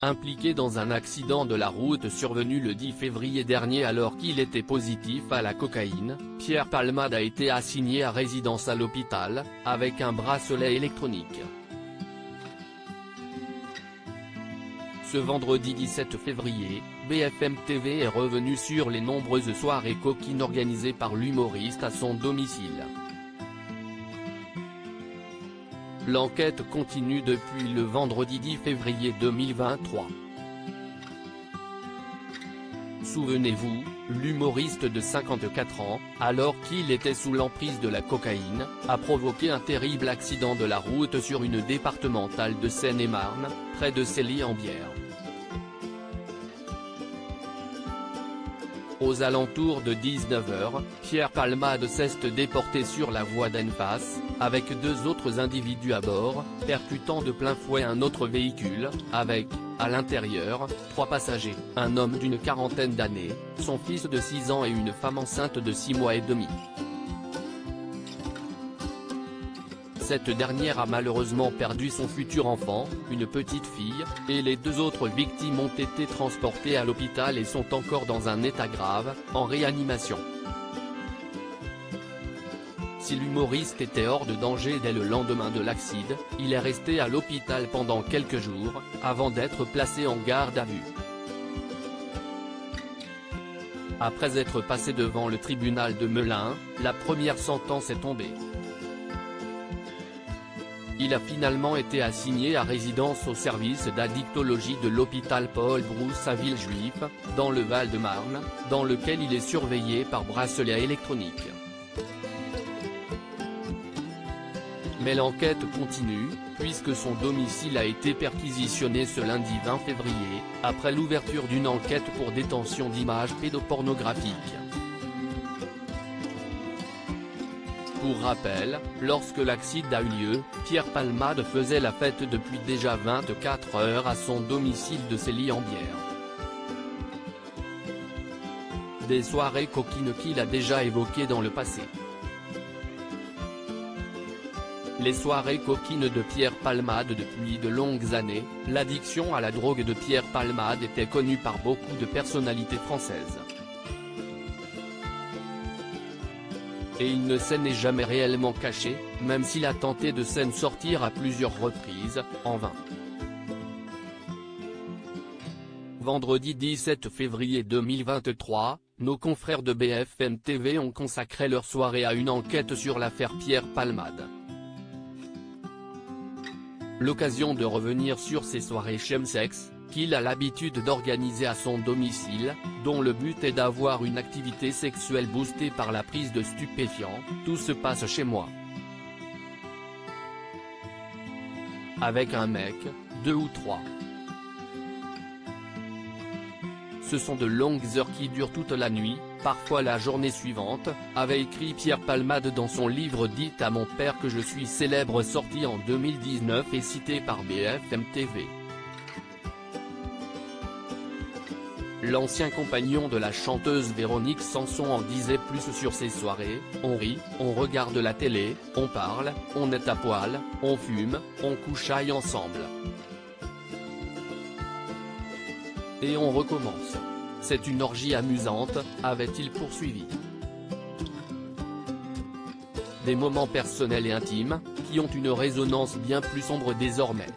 Impliqué dans un accident de la route survenu le 10 février dernier alors qu'il était positif à la cocaïne, Pierre Palmade a été assigné à résidence à l'hôpital, avec un bracelet électronique. Ce vendredi 17 février, BFM TV est revenu sur les nombreuses soirées coquines organisées par l'humoriste à son domicile. L'enquête continue depuis le vendredi 10 février 2023. Souvenez-vous, l'humoriste de 54 ans, alors qu'il était sous l'emprise de la cocaïne, a provoqué un terrible accident de la route sur une départementale de Seine-et-Marne, près de Célie-en-Bière. Aux alentours de 19h, Pierre Palmade s'est déporté sur la voie d'en-face, avec deux autres individus à bord, percutant de plein fouet un autre véhicule, avec, à l'intérieur, 3 passagers, un homme d'une quarantaine d'années, son fils de 6 ans et une femme enceinte de 6 mois et demi. Cette dernière a malheureusement perdu son futur enfant, une petite fille, et les deux autres victimes ont été transportées à l'hôpital et sont encore dans un état grave, en réanimation. Si l'humoriste était hors de danger dès le lendemain de l'accident, il est resté à l'hôpital pendant quelques jours, avant d'être placé en garde à vue. Après être passé devant le tribunal de Melun, la première sentence est tombée. Il a finalement été assigné à résidence au service d'addictologie de l'hôpital Paul Brousse à Villejuif, dans le Val-de-Marne, dans lequel il est surveillé par bracelet électronique. Mais l'enquête continue, puisque son domicile a été perquisitionné ce lundi 20 février, après l'ouverture d'une enquête pour détention d'images pédopornographiques. Pour rappel, lorsque l'accident a eu lieu, Pierre Palmade faisait la fête depuis déjà 24 heures à son domicile de Célie-en-Bière. Des soirées coquines qu'il a déjà évoquées dans le passé. Les soirées coquines de Pierre Palmade depuis de longues années, l'addiction à la drogue de Pierre Palmade était connue par beaucoup de personnalités françaises. Et il ne s'en est jamais réellement caché, même s'il a tenté de s'en sortir à plusieurs reprises, en vain. Vendredi 17 février 2023, nos confrères de BFM TV ont consacré leur soirée à une enquête sur l'affaire Pierre Palmade. L'occasion de revenir sur ces soirées chemsex, qu'il a l'habitude d'organiser à son domicile, dont le but est d'avoir une activité sexuelle boostée par la prise de stupéfiants. Tout se passe chez moi. Avec un mec, 2 ou 3. Ce sont de longues heures qui durent toute la nuit, parfois la journée suivante, avait écrit Pierre Palmade dans son livre « Dites à mon père que je suis célèbre » sorti en 2019 et cité par BFM TV. L'ancien compagnon de la chanteuse Véronique Sanson en disait plus sur ces soirées: on rit, on regarde la télé, on parle, on est à poil, on fume, on couchaille ensemble. Et on recommence. C'est une orgie amusante, avait-il poursuivi. Des moments personnels et intimes, qui ont une résonance bien plus sombre désormais.